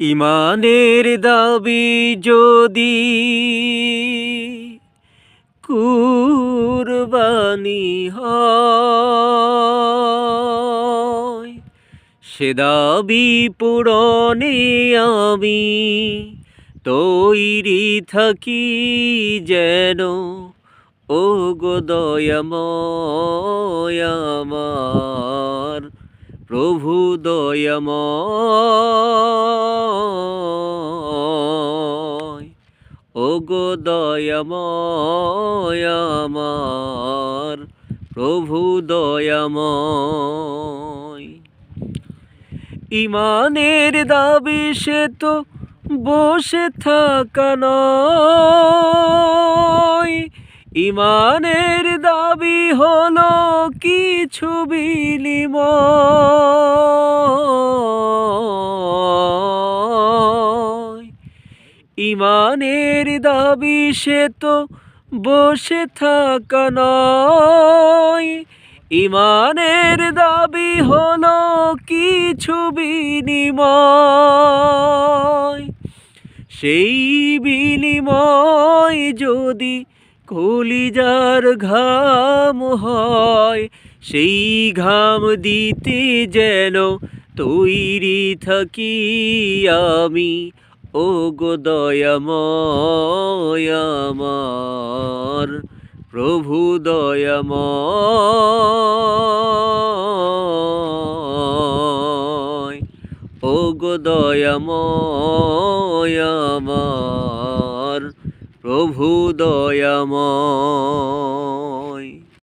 ইমানের দাবি যদি কুরবানি হয়, সে দাবি পূরণে আমি তৈরি থাকি যেন। ও গো দয়াময় আমার প্রভু দয়াময়, ও গো দয়াময় আমার প্রভু দয়াময়। ইমানের দাবি সে তো বসে থাকা নয়, ইমানের দাবি হলো কিছু বিনিময়। ইমানের দাবি সে তো বসে থাকা নয়, ইমানের দাবি হলো কিছু বিনিময়। সেই বিনিময় যদি কলিজার ঘাম হয়, সেই ঘাম দিতে যেন তৈরি থাকি আমি। ও গো দয়াময় আমার প্রভু দয়াময়, ও গো দয়াময় আমার প্রভু দয়াময়।